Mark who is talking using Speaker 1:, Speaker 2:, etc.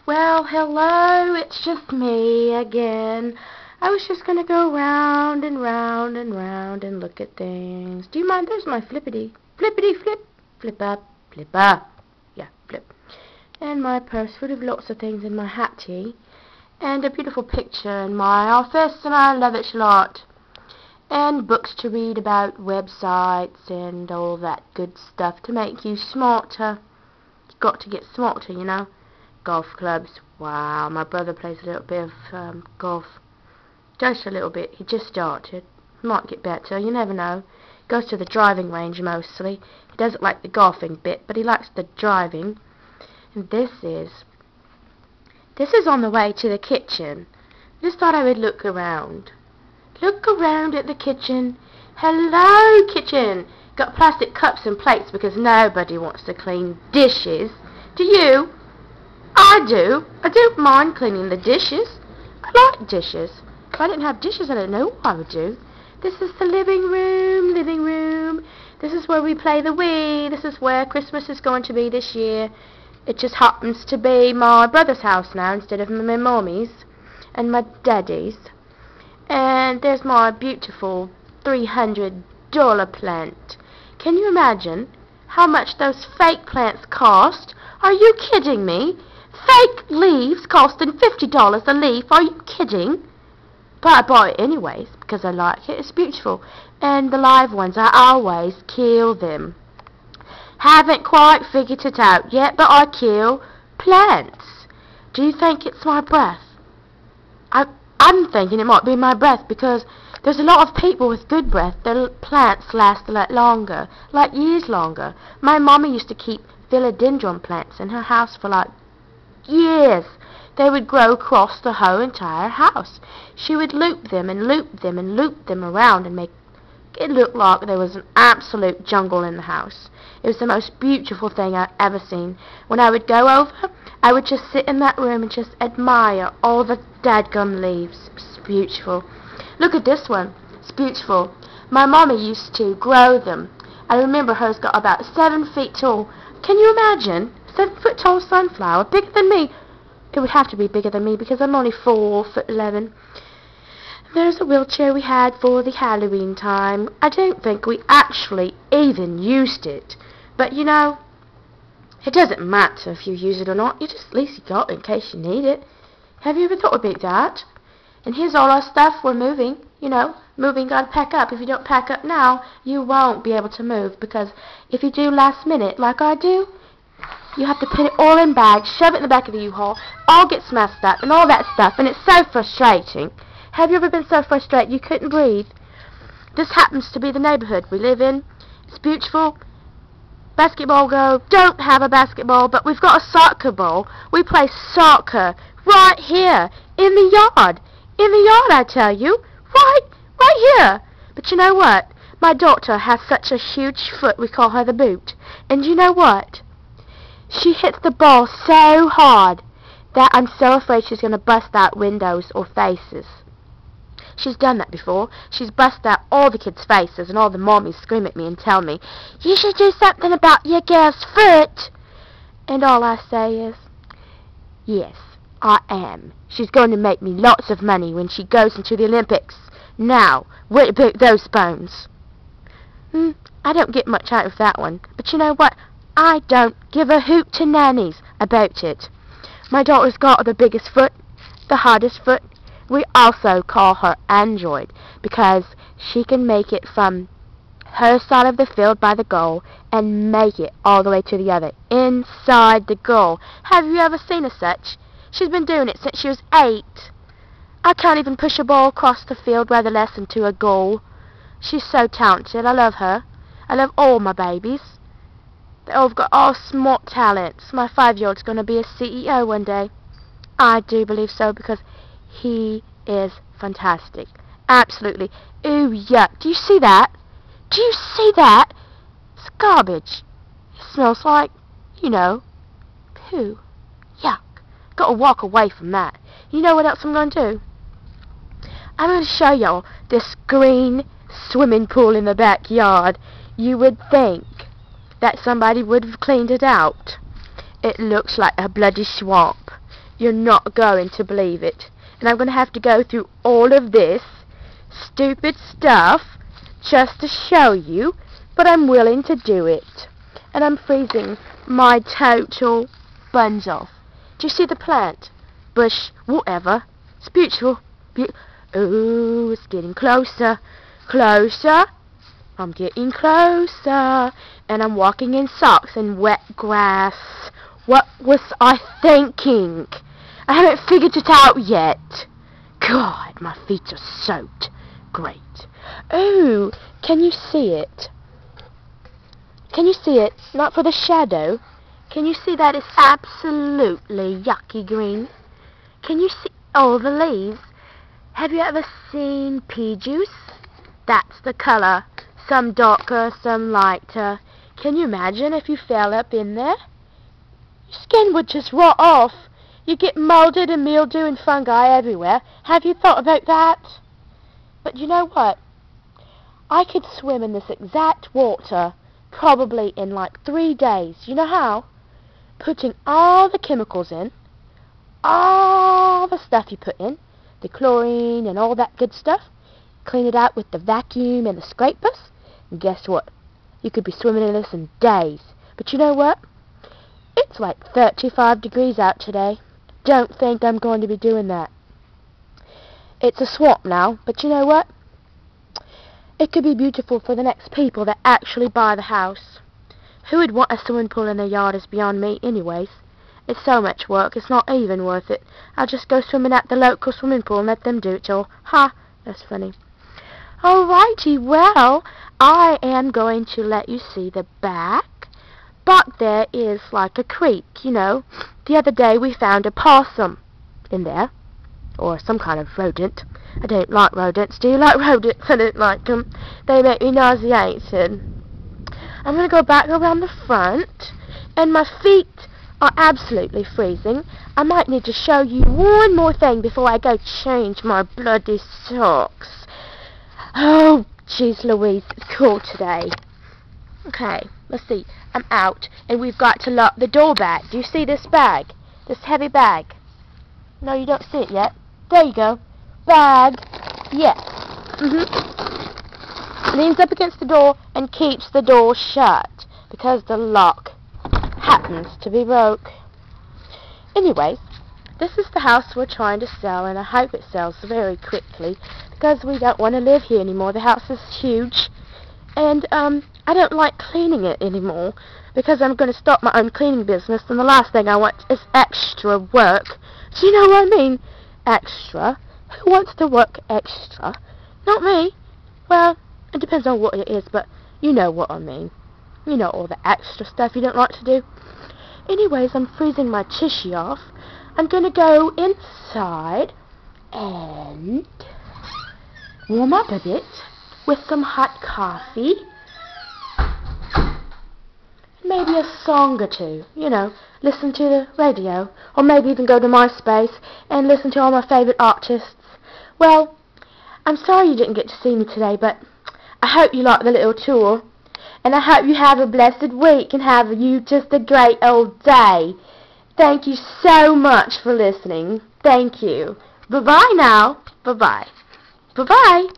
Speaker 1: Well, hello, it's just me again. I was just gonna go round and round and round and look at things. Do you mind? There's my flippity flip, flip up, yeah, flip. And my purse full of lots of things in my hattie, and a beautiful picture in my office, and I love it a lot. And books to read about websites and all that good stuff to make you smarter. You've got to get smarter, you know. Golf clubs. Wow, my brother plays a little bit of golf. Just a little bit. He just started. Might get better. You never know. Goes to the driving range mostly. He doesn't like the golfing bit, but he likes the driving. And this is on the way to the kitchen. Just thought I would look around. Look around at the kitchen. Hello, kitchen. Got plastic cups and plates because nobody wants to clean dishes. Do you? I do. I don't mind cleaning the dishes. I like dishes. If I didn't have dishes, I don't know what I would do. This is the living room. This is where we play the Wii. This is where Christmas is going to be this year. It just happens to be my brother's house now instead of my mommy's and my daddy's. And there's my beautiful $300 plant. Can you imagine how much those fake plants cost? Are you kidding me? Fake leaves costing $50 a leaf. Are you kidding? But I bought it anyways because I like it. It's beautiful. And the live ones, I always kill them. Haven't quite figured it out yet, but I kill plants. Do you think it's my breath? I'm thinking it might be my breath because there's a lot of people with good breath. Their plants last a lot longer, like years longer. My mommy used to keep philodendron plants in her house for like years. They would grow across the whole entire house. She would loop them and loop them and loop them around and make it look like there was an absolute jungle in the house. It was the most beautiful thing I've ever seen. When I would go over, I would just sit in that room and just admire all the dadgum leaves. It's beautiful. Look at this one. It's beautiful. My mommy used to grow them. I remember hers got about 7 feet tall. Can you imagine? 7 foot tall sunflower, bigger than me. It would have to be bigger than me because I'm only 4'11". There's a wheelchair we had for the Halloween time. I don't think we actually even used it. But you know, it doesn't matter if you use it or not. You just at least you got it in case you need it. Have you ever thought about that? And here's all our stuff. We're moving. You know, moving, gotta pack up. If you don't pack up now, you won't be able to move. Because if you do last minute, like I do, you have to put it all in bags, shove it in the back of the U-Haul, all gets messed up and all that stuff, and it's so frustrating. Have you ever been so frustrated you couldn't breathe? This happens to be the neighborhood we live in. It's beautiful. Basketball go. Don't have a basketball, but we've got a soccer ball. We play soccer right here in the yard. In the yard, I tell you. Right here. But you know what? My daughter has such a huge foot, we call her the boot. And you know what? She hits the ball so hard that I'm so afraid she's going to bust out windows or faces. She's done that before. She's busted out all the kids' faces, and all the mommies scream at me and tell me, "You should do something about your girl's foot." And all I say is, yes, I am. She's going to make me lots of money when she goes into the Olympics. Now, what about those bones? I don't get much out of that one. But you know what? I don't give a hoot to nannies about it. My daughter's got the biggest foot, the hardest foot. We also call her Android because she can make it from her side of the field by the goal and make it all the way to the other, inside the goal. Have you ever seen her such? She's been doing it since she was 8. I can't even push a ball across the field, rather less than to a goal. She's so talented. I love her. I love all my babies. They've got all smart talents. My 5-year-old's going to be a CEO one day. I do believe so because he is fantastic. Absolutely. Ooh, yuck. Do you see that? Do you see that? It's garbage. It smells like, you know, poo. Yuck. Got to walk away from that. You know what else I'm going to do? I'm going to show y'all this green swimming pool in the backyard. You would think that somebody would have cleaned it out. It looks like a bloody swamp. You're not going to believe it. And I'm going to have to go through all of this stupid stuff just to show you, but I'm willing to do it. And I'm freezing my total buns off. Do you see the plant? Bush, whatever. It's beautiful. Oh, it's getting closer. Closer. I'm getting closer. And I'm walking in socks and wet grass. What was I thinking? I haven't figured it out yet. God, my feet are soaked. Great. Oh, can you see it? Can you see it? Not for the shadow. Can you see that it's absolutely yucky green? Can you see all the leaves? Have you ever seen pea juice? That's the colour. Some darker, some lighter. Can you imagine if you fell up in there? Your skin would just rot off. You get molded and mildew and fungi everywhere. Have you thought about that? But you know what? I could swim in this exact water probably in like 3 days. You know how? Putting all the chemicals in, all the stuff you put in, the chlorine and all that good stuff, clean it out with the vacuum and the scrapers, and guess what? You could be swimming in this in days. But you know what? It's like 35 degrees out today. Don't think I'm going to be doing that. It's a swamp now, but you know what? It could be beautiful for the next people that actually buy the house. Who would want a swimming pool in their yard is beyond me anyways. It's so much work, it's not even worth it. I'll just go swimming at the local swimming pool and let them do it all. Ha! That's funny. Alrighty, well, I am going to let you see the back. But there is like a creek, you know. The other day we found a possum in there. Or some kind of rodent. I don't like rodents. Do you like rodents? I don't like them. They make me nauseated. I'm going to go back around the front. And my feet are absolutely freezing. I might need to show you one more thing before I go change my bloody socks. Oh, jeez Louise, it's cool today. Okay, let's see. I'm out, and we've got to lock the door back. Do you see this bag? This heavy bag? No, you don't see it yet. There you go. Bag. Yes. Leans up against the door and keeps the door shut because the lock happens to be broke. Anyways, this is the house we're trying to sell, and I hope it sells very quickly because we don't want to live here anymore. The house is huge, and I don't like cleaning it anymore because I'm going to start my own cleaning business, and the last thing I want is extra work. Do you know what I mean? Extra? Who wants to work extra? Not me. Well, it depends on what it is, but you know what I mean. You know, all the extra stuff you don't like to do. Anyways, I'm freezing my tushy off. I'm going to go inside and warm up a bit with some hot coffee. Maybe a song or two, you know, listen to the radio, or maybe even go to MySpace and listen to all my favourite artists. Well, I'm sorry you didn't get to see me today, but I hope you liked the little tour, and I hope you have a blessed week and have you just a great old day. Thank you so much for listening. Thank you. Bye-bye now. Bye-bye. Bye-bye.